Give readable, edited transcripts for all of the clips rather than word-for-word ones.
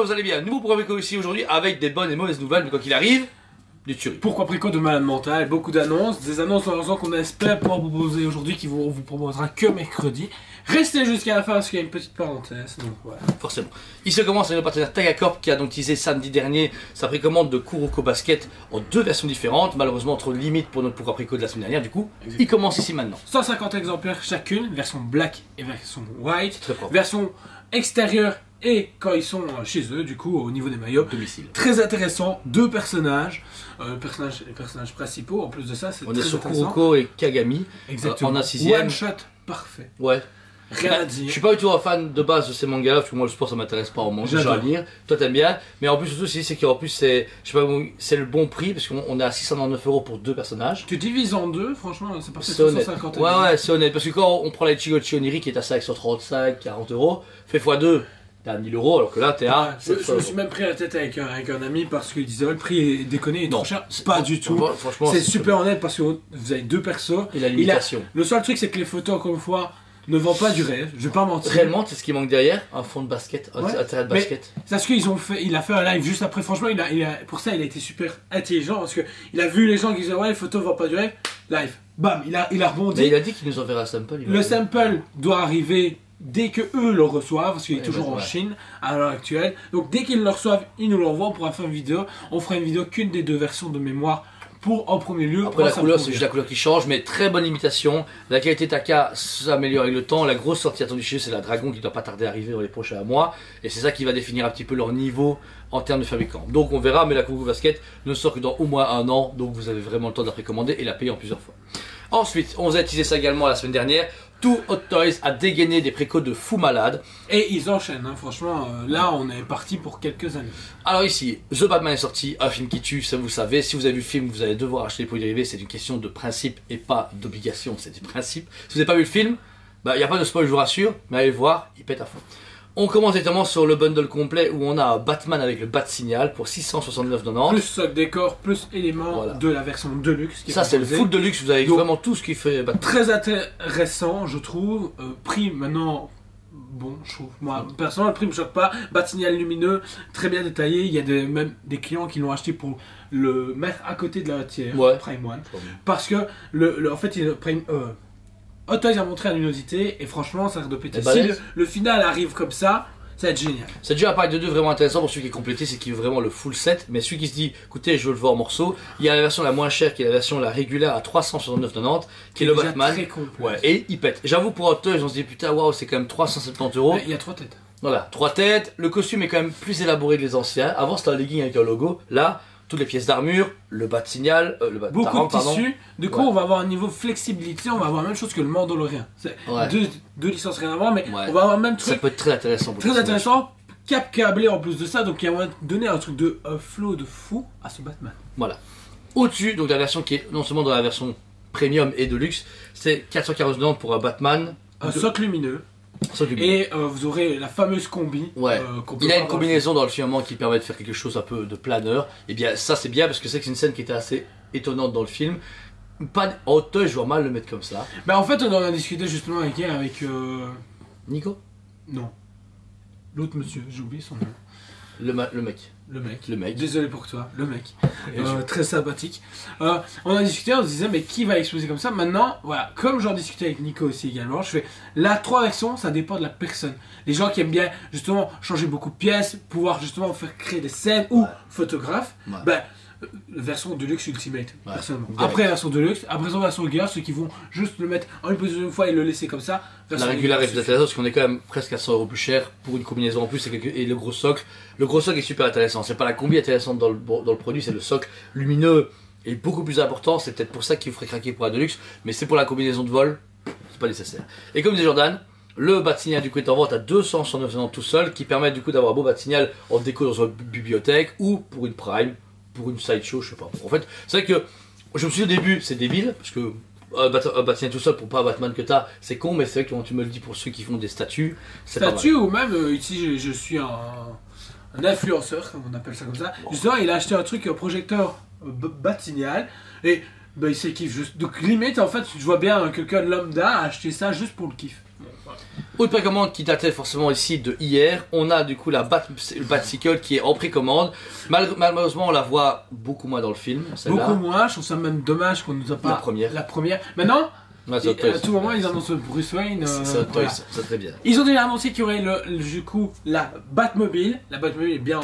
j'espère que vous allez bien. Nouveau programme Préco ici aujourd'hui avec des bonnes et mauvaises nouvelles, mais quoi qu'il arrive, du tuerie. Pourquoi Préco de malade mental, beaucoup d'annonces, des annonces heureusement qu'on espère pouvoir vous proposer aujourd'hui qui vous proposera que mercredi. Restez jusqu'à la fin parce qu'il y a une petite parenthèse, donc voilà. Forcément. Ici commence avec notre partenaire Tagacorp qui a donc teasé samedi dernier sa précommande de Kuroko Basket en deux versions différentes. Malheureusement trop limite pour notre Pourquoi Préco de la semaine dernière, du coup, il commence ici maintenant. 150 exemplaires chacune, version black et version white, Très propre. version extérieure et quand ils sont chez eux, du coup, au niveau des maillots. Domicile. Très intéressant, deux personnages, les personnages principaux, en plus de ça, c'est On très est sur intéressant. Kuroko et Kagami. Exactement. En un sixième. One shot parfait. Ouais. Rien à Je dire. suis pas du tout un fan de base de ces mangas parce que moi le sport ça m'intéresse pas au moins déjà à lire. Toi t'aimes bien, mais en plus surtout c'est qu'en plus c'est, je sais pas, c'est le bon prix parce qu'on est à 699 € pour deux personnages. Tu divises en deux, franchement, c'est parfait. C'est honnête. 150 Ouais, c'est honnête parce que quand on prend la Ichigochi Oniri qui est à 535, 40 €, fait x2, t'es à 1000 € alors que là t'es à Je 700 me suis même pris la tête avec un ami parce qu'il disait ouais, le prix est déconné, il est Non, trop cher. Pas du tout. Franchement, C'est super honnête parce que vous avez deux persos. Et la limitation. Le seul truc c'est que les photos, encore une fois, ne vendent pas du rêve. Je vais pas mentir. Réellement, c'est ce qui manque derrière, un fond de basket, un terrain de basket. C'est parce qu'ils ont fait, il a fait un live juste après. Franchement, pour ça, il a été super intelligent parce que il a vu les gens qui disaient ouais, les photos vendent pas du rêve. Live, bam, il a rebondi. Mais il a dit qu'il nous enverra un sample. Le sample doit arriver dès que eux le reçoivent, parce qu'il est toujours en Chine à l'heure actuelle. Donc dès qu'ils le reçoivent, ils nous l'envoient, on pourra faire une vidéo. On fera une vidéo qu'une des deux versions de mémoire pour en premier lieu. Après la couleur, c'est juste la couleur qui change, mais très bonne imitation. La qualité Taka s'améliore avec le temps. La grosse sortie attendue chez eux, c'est la Dragon qui ne doit pas tarder à arriver dans les prochains mois. Et c'est ça qui va définir un petit peu leur niveau en termes de fabricants. Donc on verra, mais la Kuroko Basket ne sort que dans au moins un an. Donc vous avez vraiment le temps de la précommander et la payer en plusieurs fois. Ensuite, on vous a teasé ça également la semaine dernière. Tout Hot Toys a dégainé des précos de fou malade. Et ils enchaînent, hein. Franchement, là on est parti pour quelques années. Alors ici, The Batman est sorti, un film qui tue, ça vous savez. Si vous avez vu le film, vous allez devoir acheter les produits dérivés. C'est une question de principe et pas d'obligation, c'est du principe. Si vous n'avez pas vu le film, il n'y a pas de spoil, je vous rassure, mais allez le voir, il pète à fond. On commence directement sur le bundle complet où on a un Batman avec le Bat-Signal pour 669,90. Plus socle décor, plus éléments de la version Deluxe. Ça c'est le full Deluxe, vous avez vraiment tout ce qui fait Batman. Très intéressant, je trouve. Prix maintenant, bon, je trouve. Moi, personnellement, le prix me choque pas. Bat-Signal lumineux, très bien détaillé. Il y a même des clients qui l'ont acheté pour le mettre à côté de la tiers, Prime One. Parce que, en fait, Hot Toys a montré la luminosité et franchement ça a l'air de péter. Si le final arrive comme ça va être génial. C'est déjà un pack de deux vraiment intéressant pour celui qui est complété, c'est qu'il veut vraiment le full set. Mais celui qui se dit, écoutez, je veux le voir en morceaux, il y a la version la moins chère qui est la version la régulière à 369,90 qui est le Batman. Ouais, et il pète. J'avoue pour Hot Toys, on se dit putain, waouh, c'est quand même 370 €. Il y a 3 têtes. Voilà, 3 têtes. Le costume est quand même plus élaboré que les anciens. Avant c'était un legging avec un logo. Là, toutes les pièces d'armure, le Bat-Signal, beaucoup de tissus. Du coup, on va avoir un niveau flexibilité. On va avoir la même chose que le Mandalorian. C'est deux licences rien à voir, mais on va avoir le même truc. Ça peut être très intéressant. Très intéressant. Cap câblé en plus de ça, donc il y a moyen de donner un truc de flow de fou à ce Batman. Voilà. Au-dessus, donc la version qui est non seulement dans la version premium et de luxe, c'est 449 pour un Batman. Un socle lumineux. Et vous aurez la fameuse combi. Il a une combinaison dans le film qui permet de faire quelque chose un peu de planeur. Et bien ça c'est bien parce que c'est une scène qui était assez étonnante dans le film. Pas en Hot Toys, je vois mal le mettre comme ça. Mais en fait on en a discuté justement avec Nico. Non. L'autre monsieur, j'ai oublié son nom. Le mec. Le mec. Désolé pour toi, le mec. Très sympathique. On a discuté, on se disait, mais qui va exploser comme ça? Maintenant, voilà, comme j'en discutais avec Nico aussi également, je fais la 3 versions, ça dépend de la personne. Les gens qui aiment bien justement changer beaucoup de pièces, pouvoir justement faire créer des scènes ou photographes, ben, version Deluxe Ultimate, personnellement. Après la version Deluxe, après la version Regular, ceux qui vont juste le mettre en une position une fois et le laisser comme ça. La Regular est plus intéressante parce qu'on est quand même presque à 100 € plus cher pour une combinaison en plus et le gros socle. Le gros socle est super intéressant. C'est pas la combi intéressante dans le produit, c'est le socle lumineux et beaucoup plus important. C'est peut-être pour ça qu'il vous ferait craquer pour la Deluxe, mais c'est pour la combinaison de vol, c'est pas nécessaire. Et comme dit Jordan, le Bat-Signal du coup est en vente à 269,90 tout seul, qui permet du coup d'avoir un beau Bat-Signal en déco dans une bibliothèque ou pour une Prime. Pour une sideshow, je sais pas. En fait, c'est vrai que je me suis dit au début, c'est débile, parce que un Batman tout seul pour pas un Batman que t'as, c'est con, mais c'est vrai que quand tu me le dis pour ceux qui font des statues, c'est pas mal. Statues ou même, ici je suis un influenceur, comme on appelle ça comme ça. Justement, il a acheté un truc, un projecteur Bat-Signal, et bah, il s'est kiff juste. Donc limite, en fait, je vois bien quelqu'un de lambda acheter ça juste pour le kiff. Autre précommande qui datait forcément ici de hier, on a du coup le Batcycle qui est en précommande. Malheureusement, on la voit beaucoup moins dans le film. Beaucoup moins, je trouve ça même dommage qu'on nous a pas la première. Maintenant, ouais, à tout moment, ils annoncent Bruce Wayne. C'est très bien. Ils ont déjà annoncé qu'il y aurait du coup la Batmobile. La Batmobile est bien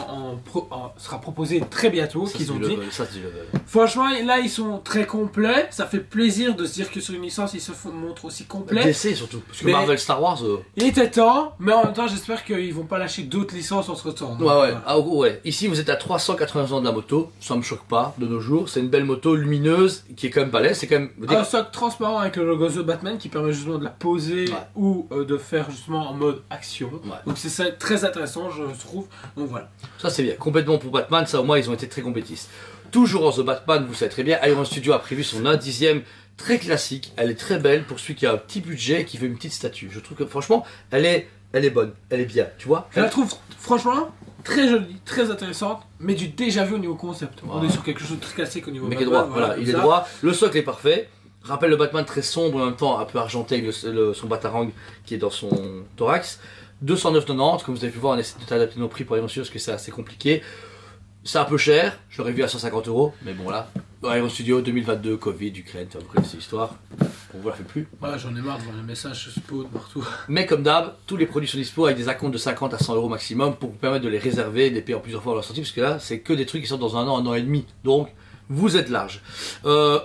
sera proposée très bientôt. Ça, qu'ils ont dit. Ça, c'est du level. Franchement, là, ils sont très complets. Ça fait plaisir de se dire que sur une licence, ils se montrent aussi complets. DC surtout, parce que Mais Marvel Star Wars. Il était temps, mais en même temps, j'espère qu'ils vont pas lâcher d'autres licences entre temps. Ouais. Ici, vous êtes à 380 ans de la moto. Ça me choque pas de nos jours. C'est une belle moto lumineuse qui est quand même balèze. C'est quand même. Un socle transparent avec le logo The Batman qui permet justement de la poser ou de faire justement en mode action. Donc c'est ça, très intéressant, je trouve. Donc voilà. Ça c'est bien. Complètement pour Batman, ça au moins ils ont été très compétitifs. Toujours en The Batman, vous savez très bien, Iron Studio a prévu son 1/10e très classique. Elle est très belle pour celui qui a un petit budget et qui veut une petite statue. Je trouve que franchement, elle est bonne, elle est bien, tu vois. Je la trouve franchement très jolie, très intéressante, mais du déjà vu au niveau concept. On est sur quelque chose de très classique au niveau. Mais qui est droit, voilà, il est droit. Le socle est parfait. Rappelle le Batman très sombre, en même temps un peu argenté avec son batarang qui est dans son thorax. 209,90, comme vous avez pu voir, on essaie de t'adapter nos prix pour Iron Studio parce que c'est assez compliqué. C'est un peu cher, je l'aurais vu à 150 €, mais bon là, Iron Studio 2022, Covid, Ukraine, vous connaissez l'histoire, on vous la fait plus. Ouais, j'en ai marre de voir les messages spawn partout. Mais comme d'hab, tous les produits sont dispo avec des acomptes de 50 à 100 € maximum pour vous permettre de les réserver, de les payer en plusieurs fois à leur sortie, parce que là, c'est que des trucs qui sortent dans un an et demi. Donc, vous êtes large.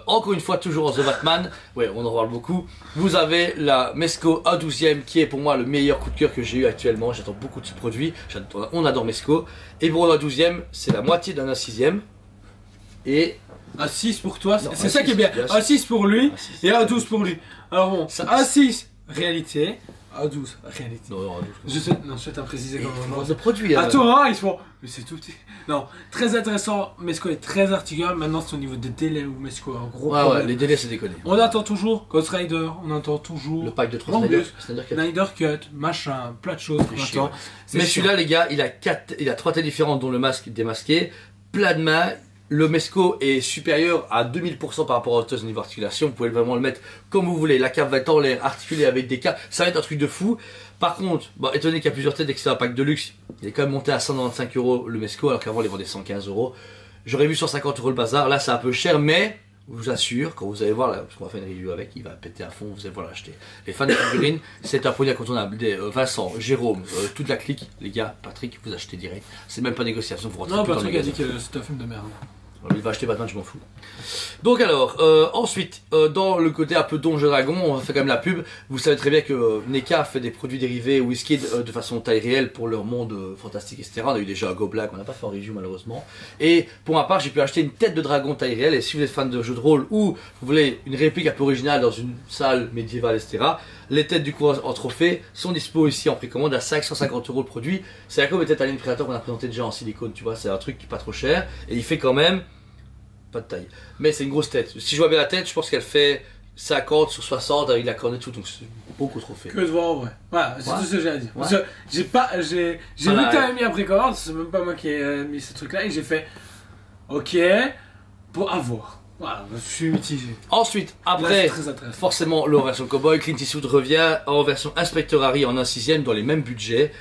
Encore une fois, toujours en The Batman, ouais, on en parle beaucoup. Vous avez la Mesco 1/12e qui est pour moi le meilleur coup de cœur que j'ai eu actuellement. J'attends beaucoup de ce produit. On adore Mesco. Et pour le 1/12e, c'est la moitié d'un 1/6e. Et. Un 6 pour toi, c'est ça qui est bien. Un 6 pour lui et un 12 pour lui. Alors bon, un 6 réalité. À 12, réalité. Non, je souhaite à préciser comment le produit. À toi, ils se font. Mais c'est tout petit. Non, très intéressant. Mesco est très articulable. Maintenant, c'est au niveau des délais où Mesco a un gros problème. Ouais, les délais, c'est déconné. On attend toujours Ghost Rider, on attend toujours. Le pack de 3 Snyder Cut, machin, plein de choses qu'on attend. Mais celui-là, les gars, il a 3 têtes différentes, dont le masque démasqué, plat de main. Le Mesco est supérieur à 2000% par rapport aux autres au niveau articulation. Vous pouvez vraiment le mettre comme vous voulez. La cape va être en l'air, articulée avec des câbles. Ça va être un truc de fou. Par contre, étonné qu'il y a plusieurs têtes et que c'est un pack de luxe, il est quand même monté à 195 € le Mesco, alors qu'avant, il vendait 115 €. J'aurais vu 150 € le bazar. Là, c'est un peu cher, mais je vous assure, quand vous allez voir, là, parce qu'on va faire une review avec, il va péter à fond, vous allez voir l'acheter. Les fans de figurines, c'est un produit incontournable. Vincent, Jérôme, toute la clique, les gars, Patrick, vous achetez direct. C'est même pas négociation, vous rentrez. Non, Patrick a dit que c'était un film de merde. Il va acheter Batman, je m'en fous. Donc alors, ensuite, dans le côté un peu Donjons Dragon, on fait quand même la pub. Vous savez très bien que NECA fait des produits dérivés WizKid de façon taille réelle pour leur monde fantastique, etc. On a eu déjà un Goblack, on n'a pas fait en review malheureusement. Et pour ma part, j'ai pu acheter une tête de dragon taille réelle. Et si vous êtes fan de jeux de rôle ou vous voulez une réplique un peu originale dans une salle médiévale, etc., les têtes du coup en trophée sont dispo ici en précommande à 550 € le produit. C'est comme les têtes Alien Predator qu'on a présenté déjà en silicone, tu vois, c'est un truc qui est pas trop cher. Et il fait quand même pas de taille. Mais c'est une grosse tête. Si je vois bien la tête, je pense qu'elle fait 50 sur 60 avec la corne et tout, donc c'est beaucoup trop fait. Que de voir en vrai. Voilà, c'est tout ce que j'ai à dire. Parce que j'ai vu que t'avais mis un précommande, c'est même pas moi qui ai mis ce truc là, et j'ai fait ok, pour avoir. Voilà, je suis mitigé. Ensuite, après, forcément, la version Cowboy, Clint Eastwood revient en version Inspector Harry en 1/6e dans les mêmes budgets.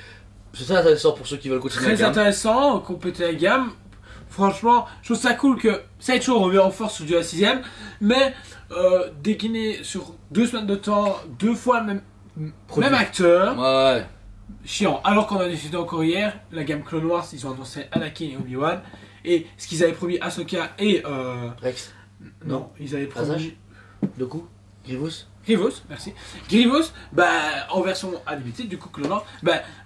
C'est très intéressant pour ceux qui veulent continuer la gamme. Très intéressant, compléter la gamme. Franchement, je trouve ça cool que Sideshow revient en force sur du 1/6e, mais décliné sur 2 semaines de temps, 2 fois le même acteur. Ouais. Chiant. Alors qu'on a décidé encore hier, la gamme Clone Wars, ils ont annoncé Anakin et Obi-Wan, et ce qu'ils avaient promis Ahsoka et Rex. Non, ils avaient promis. Doku, Grievous, merci. Grievous, en version unlimited, du coup, Clone Wars,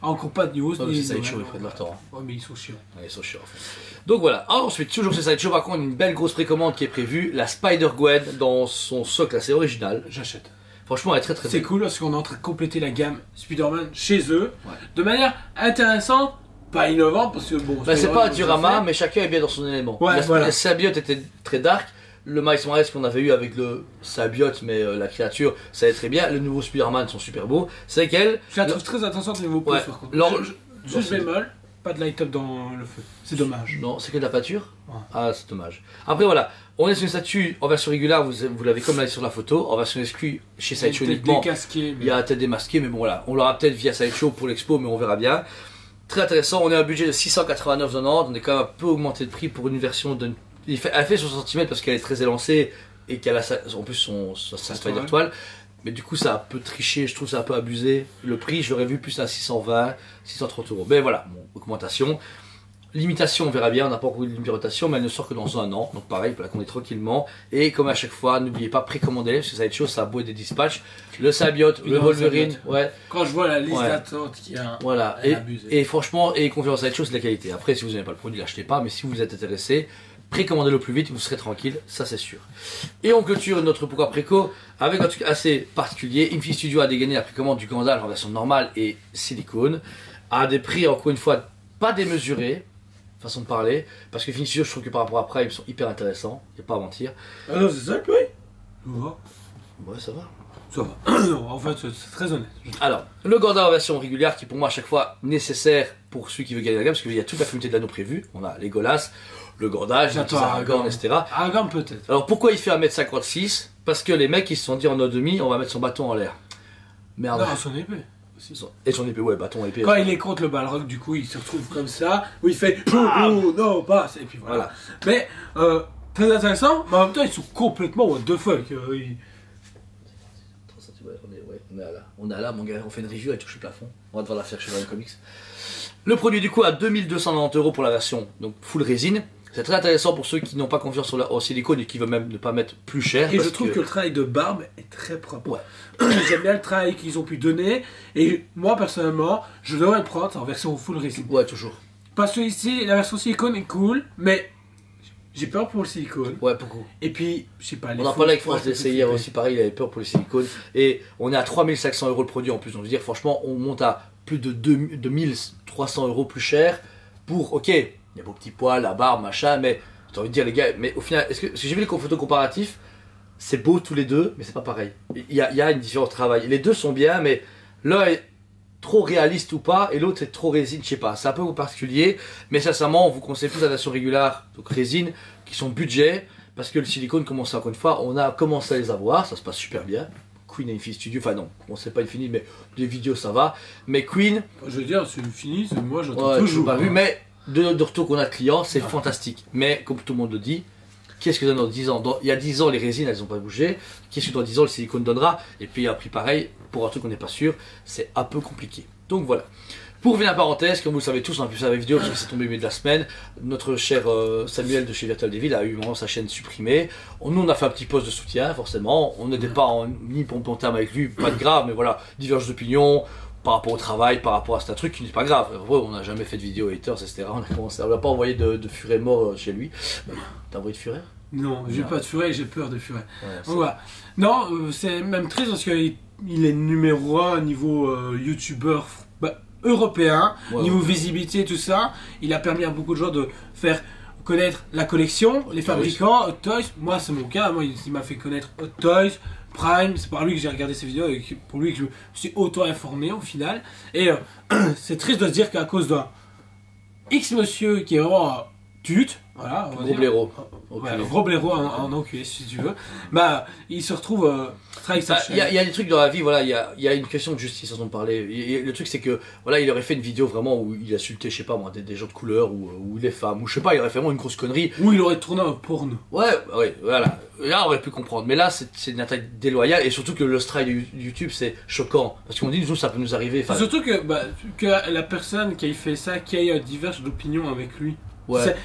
encore pas de news. C'est Sideshow, ils prennent leur temps. Ouais, mais ils sont chiants. Ouais, ils sont chiants en fait. Donc voilà, ensuite, toujours chez Sideshow, par contre, une belle grosse précommande qui est prévue, la Spider-Gwen dans son socle assez original. J'achète. Franchement, elle est très très C'est cool parce qu'on est en train de compléter la gamme Spider-Man chez eux, de manière intéressante. Pas innovante parce que bon. C'est pas un diorama, mais chacun est bien dans son élément. La symbiote était très dark. Le Miles Morales qu'on avait eu avec le symbiote, mais la créature, ça allait très bien. Le nouveau Spider-Man sont super beaux. C'est qu'elle. Je la trouve très intéressante au niveau pouce par contre. Juste bémol, pas de light-up dans le feu. C'est dommage. Non, c'est que de la pâture. Ouais. Ah, c'est dommage. Après, voilà, on est sur une statue en version régulière, vous l'avez comme là sur la photo. En version exclue, chez Sideshow uniquement, décasqué, il y a la tête démasquée, mais bon, voilà, on l'aura peut-être via Sideshow pour l'expo, mais on verra bien. Très intéressant, on est à un budget de 689,90, on est quand même un peu augmenté de prix pour une version de. Elle fait 60 cm parce qu'elle est très élancée et qu'elle a en plus sa Spider-Toile. Mais du coup, ça a un peu triché, je trouve ça un peu abusé. Le prix, je l'aurais vu plus à 620, 630 euros. Mais voilà, bon, augmentation. Limitation, on verra bien, on n'a pas encore eu de numérotation, mais elle ne sort que dans un an. Donc pareil, pour la commander tranquillement. Et comme à chaque fois, n'oubliez pas, précommander, parce que ça va être chaud, ça a beau être des dispatchs. Le Symbiote, le Wolverine, ouais. Quand je vois la liste d'attente qu'il y a, voilà. Et franchement, et confiance à Sideshow, c'est de la qualité. Après, si vous n'avez pas le produit, l'achetez pas, mais si vous êtes intéressé, précommandez-le plus vite, vous serez tranquille, ça c'est sûr. Et on clôture notre pourquoi préco avec un truc assez particulier. Infinity Studio a dégainé la précommande du Gandalf en version normale et silicone, à des prix encore une fois pas démesurés, façon de parler, parce que Infinity Studio, je trouve que par rapport à Prime, ils sont hyper intéressants, il n'y a pas à mentir. Ah non, c'est ça le prix. Ouais, ça va. Ça va. Non, en fait, c'est très honnête. Alors, le Gandalf en version régulière, qui pour moi à chaque fois nécessaire pour celui qui veut gagner la gamme, parce qu'il y a toute la communauté de l'anneau prévue. On a Legolas, le Gandalf, Aragorn, etc. Aragorn peut-être. Alors pourquoi il fait 1m56? Parce que les mecs ils se sont dit en demi, on va mettre son bâton en l'air. Merde. Non, son épée. Et son épée, ouais, bâton, épée. Quand il est contre le Balrog, du coup, il se retrouve comme ça, où il fait oh, non, passe, et puis voilà. Mais, très intéressant, mais en même temps, ils sont complètement what the fuck. On est là, mon gars, on fait une review, elle touche le plafond. On va devoir la faire chez Ryan Comics. Le produit du coup à 2290 € pour la version donc full résine. C'est très intéressant pour ceux qui n'ont pas confiance au silicone et qui veulent même ne pas mettre plus cher. Et je trouve que le travail de barbe est très propre. Ouais. J'aime bien le travail qu'ils ont pu donner. Et moi personnellement, je devrais le prendre en version full résine. Ouais, toujours. Parce que ici, la version silicone est cool, mais j'ai peur pour le silicone. Ouais, beaucoup. Et puis, je sais pas. On en parlait avec France d'essayer hier aussi, pareil, il avait peur pour le silicone. Et on est à 3500 € le produit en plus. Donc je veux dire, franchement, on monte à plus de 2300 € plus cher pour, ok, il y a vos petits poils, la barbe, machin, mais j'ai envie de dire, les gars, mais au final, est-ce que j'ai vu les photos comparatifs, c'est beau tous les deux, mais c'est pas pareil. Il y a une différence de travail. Les deux sont bien, mais l'un est trop réaliste ou pas, et l'autre est trop résine, je sais pas. C'est un peu particulier, mais sincèrement, on vous conseille plus la version régulière, donc résine, qui sont budget, parce que le silicone commence encore une fois, on a commencé à les avoir, ça se passe super bien. Queen et Infinity Studio, enfin non, on sait pas Infinity, mais des vidéos ça va. Mais Queen, je veux dire, c'est fini, moi j'entends ouais, toujours. Pas vu, mais de retour qu'on a de clients, c'est fantastique. Mais comme tout le monde le dit, qu'est-ce que ça donne dans 10 ans? Il y a 10 ans, les résines, elles n'ont pas bougé. Qu'est-ce que dans 10 ans, le silicone donnera? Et puis, à prix pareil, pour un truc qu'on n'est pas sûr, c'est un peu compliqué. Donc voilà. Pour revenir à la parenthèse, comme vous le savez tous, on a pu faire la vidéo parce que c'est tombé au milieu de la semaine. Notre cher Samuel de chez Virtual Devil a eu vraiment sa chaîne supprimée. Nous, on a fait un petit post de soutien, forcément. On n'était pas ni pour bon terme avec lui, pas de grave, mais voilà, divergences d'opinion par rapport au travail, par rapport à c'est un truc qui n'est pas grave. On n'a jamais fait de vidéo haters, etc. On n'a pas envoyé de furet mort chez lui. T'as envoyé de furet? Non, j'ai pas de furet, j'ai peur de furet. Ouais, voilà. Non, c'est même triste parce qu'il est numéro 1 niveau youtubeur européen, niveau visibilité et tout ça. Il a permis à beaucoup de gens de faire connaître la collection, les fabricants, Hot Toys. Moi, c'est mon cas. Moi, il m'a fait connaître Hot Toys, Prime. C'est par lui que j'ai regardé ces vidéos et pour lui que je me suis auto-informé au final. Et c'est triste de se dire qu'à cause d'un X monsieur qui est vraiment tute, voilà, gros blaireau. Gros blaireau en enculé si tu veux, bah il se retrouve il y a des trucs dans la vie, voilà, il y a une question de justice dont on parlait. Le truc c'est que voilà, il aurait fait une vidéo vraiment où il insultait, je sais pas moi, des gens de couleur ou les femmes, ou je sais pas, il aurait fait vraiment une grosse connerie. Ou il aurait tourné un porno. Ouais, voilà. Là on aurait pu comprendre, mais là c'est une attaque déloyale et surtout que le strike de YouTube c'est choquant parce qu'on dit nous ça peut nous arriver. Surtout que la personne qui a fait ça, qui ait diverses d'opinions avec lui. Ouais.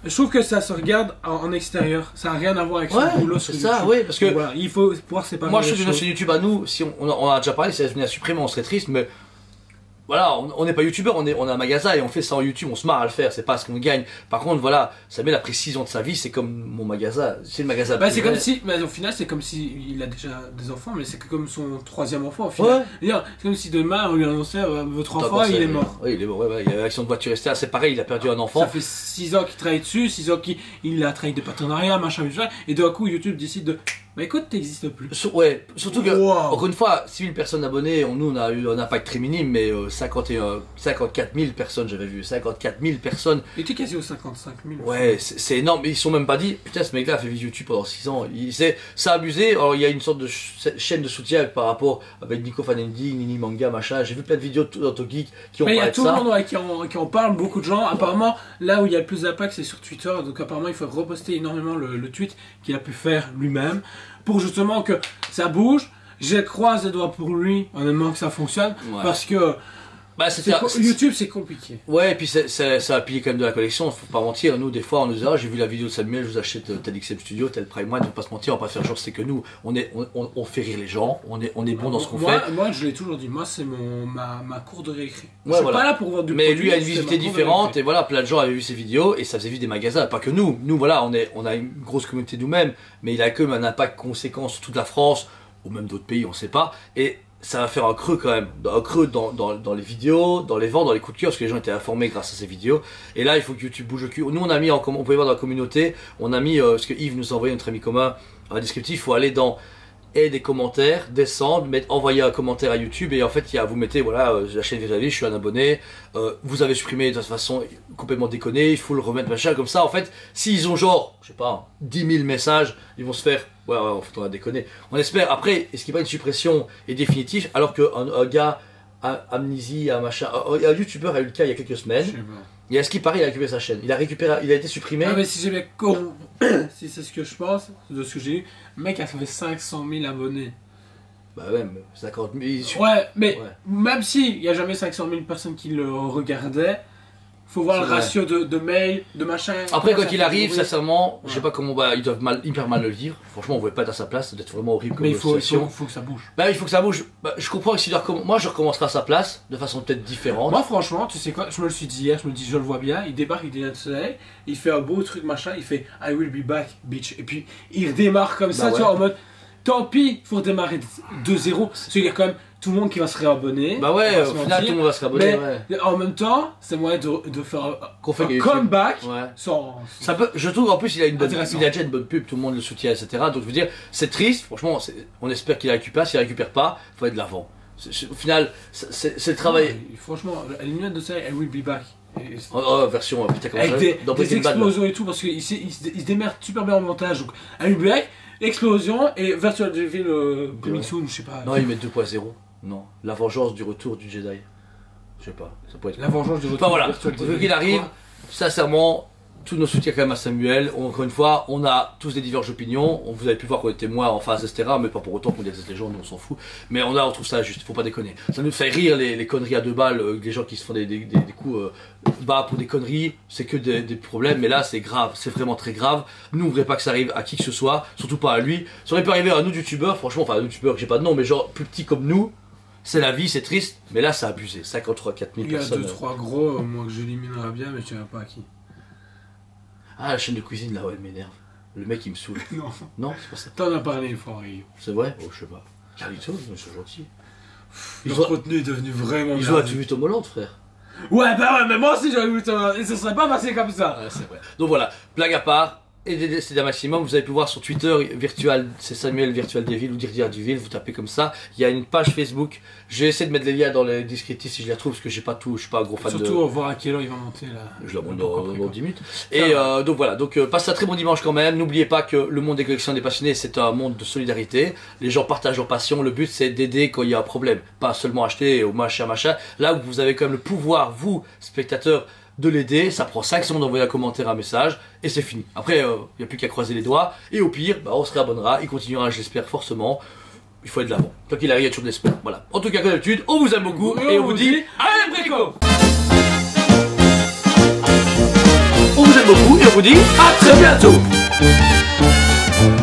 Je trouve que ça se regarde en extérieur, ça n'a rien à voir avec son boulot sur YouTube. C'est ça, oui, parce que voilà, il faut pouvoir séparer. Moi je trouve que notre chaîne YouTube à nous, si on a déjà parlé, si elle venait à supprimer, on serait triste, mais voilà, on n'est pas youtubeur, on a un magasin et on fait ça en YouTube, on se marre à le faire, c'est pas ce qu'on gagne. Par contre, voilà, Samuel a pris 6 ans de sa vie, c'est comme mon magasin, c'est le magasin. C'est comme si, mais au final, c'est comme si il a déjà des enfants, mais c'est comme son 3e enfant au final. Ouais. C'est comme si demain on lui annonçait votre enfant, il est mort. Oui, il est mort, il y a l'accident de voiture, etc. C'est pareil, il a perdu un enfant. Ça fait 6 ans qu'il travaille dessus, 6 ans qu'il a travaillé de partenariat, machin, et d'un coup YouTube décide de Bah écoute, t'existes plus. Ouais, surtout que, Wow. encore une fois, 6 000 personnes abonnées, nous on a eu un impact très minime, mais 54 000 personnes, j'avais vu, 54 000 personnes. Et t'es quasi aux 55 000. Ouais, c'est énorme, mais ils sont même pas dit, putain, ce mec-là a fait YouTube pendant 6 ans, ça a abusé. Alors il y a une sorte de chaîne de soutien par rapport avec Nico Fanendi, Nini Manga, machin, j'ai vu plein de vidéos d'Autogeek qui ont Mais il y parlé a de tout le ça. monde ouais, qui en parle, beaucoup de gens. Apparemment, là où il y a le plus d'impact, c'est sur Twitter. Donc apparemment, il faut reposter énormément le tweet qu'il a pu faire lui-même pour justement que ça bouge. Je croise les doigts pour lui, honnêtement, que ça fonctionne. Ouais. Parce que Bah, YouTube, c'est compliqué. Ouais, et puis ça a pillé quand même de la collection, faut pas mentir. Nous, des fois, on nous dit, ah, j'ai vu la vidéo de Samuel, je vous achète tel XM Studio, tel Prime One, faut pas se mentir, on va pas faire genre, c'est que nous, on fait rire les gens, on est bon dans ce qu'on fait. Moi, je l'ai toujours dit, moi, c'est ma cour de récré. Ouais, je suis voilà. pas là pour vendre du Mais produit, lui a une c'est ma visibilité cour de différente, récré. et voilà, plein de gens avaient vu ses vidéos, et ça faisait vivre des magasins, pas que nous. Nous, voilà, on a une grosse communauté nous-mêmes, mais il a quand même un impact conséquent sur toute la France, ou même d'autres pays, on sait pas, et ça va faire un creux quand même, un creux dans les vidéos, dans les ventes, dans les coups de cœur, parce que les gens étaient informés grâce à ces vidéos. Et là, il faut que YouTube bouge le cul. Nous, on a mis, on pouvait voir dans la communauté, on a mis, ce que Yves nous a envoyé, notre ami commun, un descriptif, il faut aller dans et des commentaires, descendre, envoyer un commentaire à YouTube, et en fait, vous mettez, voilà, la chaîne Virtual, je suis un abonné, vous avez supprimé de toute façon complètement déconné, il faut le remettre, machin, comme ça, en fait, s'ils ont genre, je sais pas, 10 000 messages, ils vont se faire, ouais, en fait, on a déconné. On espère, après, est-ce qu'il n'y a pas une suppression est définitive, alors qu'un gars, Amnésie, un machin, un youtubeur a eu le cas il y a quelques Je semaines, sais pas. et à ce qui paraît, il a récupéré sa chaîne, il a été supprimé. Ah, mais si j'ai bien si c'est ce que je pense, de ce que j'ai eu, le mec a fait 500 000 abonnés. Bah ouais, mais 50 000, Ouais, mais Ouais. même s'il n'y a jamais 500 000 personnes qui le regardaient, faut voir C'est le vrai. ratio de mails, de machin. Après, comment quand ça il fait arrive, bruit. sincèrement, je sais Ouais. pas comment ils doivent hyper mal le vivre. Franchement, on voulait pas être à sa place, ça doit être vraiment horrible comme Mais il faut situation. que ça bouge. Bah, il faut que ça bouge. Bah, je comprends que s'il doit moi, je recommencerai à sa place, de façon peut-être différente. Moi, franchement, tu sais quoi, je me le suis dit hier, je me dis, je le vois bien, il débarque, il dénonce le soleil, il fait un beau truc, machin, il fait I will be back, bitch. Et puis, il redémarre comme ça, Bah tu ouais. vois, en mode, tant pis, faut redémarrer de zéro. Parce qu'il y a quand même tout le monde qui va se réabonner. Bah ouais, on va se au final, mentir. tout le monde va se rabonner. Mais Ouais. en même temps, c'est moyen de faire Qu'on fait un que YouTube. comeback Ouais. sans. Ça peut, je trouve en plus il a Intéressant. il a déjà une bonne pub, tout le monde le soutient, etc. Donc je veux dire, c'est triste, franchement, on espère qu'il récupère, s'il récupère pas, il faut être de l'avant. Au final, c'est le travail. Ouais, franchement, la lumière de soleil, I will be back. Et- Version, putain, comment Avec ça des dans Breaking Bad, là. explosions et tout, parce qu'il se démerde super bien en montage. Donc, I will be back, explosion et Virtual Devil coming Ouais. soon, je sais pas. Non, ils mettent 2.0. Non, la vengeance du retour du Jedi. Je sais pas, ça pourrait être. La vengeance du retour. Enfin voilà, Virtual vu Devil. qu'il arrive, sincèrement, tous nos soutiens quand même à Samuel. Encore une fois, on a tous des diverses opinions. Vous avez pu voir qu'on était moins en phase, etc. Mais pas pour autant qu'on déteste les gens, nous on s'en fout. Mais on trouve ça juste, faut pas déconner. Ça nous fait rire les conneries à 2 balles, les gens qui se font des coups bas pour des conneries. C'est que des problèmes, mais là c'est grave, c'est vraiment très grave. Nous on voudrait pas que ça arrive à qui que ce soit, surtout pas à lui. Ça aurait pu arriver à un autre youtubeur, franchement, enfin un youtubeur que j'ai pas de nom, mais genre plus petit comme nous. C'est la vie, c'est triste, mais là ça a abusé. 53, 4000 Il y a personnes. 2-3 gros, moi que j'éliminerais bien, mais je ne sais pas à qui. Ah, la chaîne de cuisine là, ouais, elle m'énerve. Le mec il me saoule. Non. Non, c'est pas ça. T'en as parlé une fois, Rio. C'est vrai? Oh, je sais pas. Ah, du tout, ils sont gentils. Ils Le ont, contenu est devenu vraiment ils ont merdique. attribué Tom Holland, frère. Ouais, bah ouais, mais moi aussi j'aurais voulu ça. Et ce serait pas passé comme ça. Ouais, c'est vrai. Donc voilà, blague à part, aidez un maximum. Vous avez pu voir sur Twitter, Virtual, c'est Samuel Virtual Devil ou Dirdia Duville, vous tapez comme ça. Il y a une page Facebook. Je vais essayer de mettre les liens dans les descriptifs si je les retrouve parce que j'ai pas tout, je suis pas un gros fan Surtout, voir à quelle heure il va monter là. Je la monte dans 10 minutes. Et donc voilà, donc passez un très bon dimanche quand même. N'oubliez pas que le monde des collections des passionnés, c'est un monde de solidarité. Les gens partagent leur passion. Le but, c'est d'aider quand il y a un problème. Pas seulement acheter au machin. Là où vous avez quand même le pouvoir, vous, spectateurs, de l'aider. Ça prend 5 secondes d'envoyer un commentaire, un message, et c'est fini. Après, il n'y a plus qu'à croiser les doigts. Et au pire, on se réabonnera. Il continuera, je l'espère forcément. Il faut être de l'avant. Tant qu'il arrive, il y a toujours de l'espoir. Voilà. En tout cas, comme d'habitude, on vous aime beaucoup et on vous dit allez, préco! On vous aime beaucoup et on vous dit à très bientôt!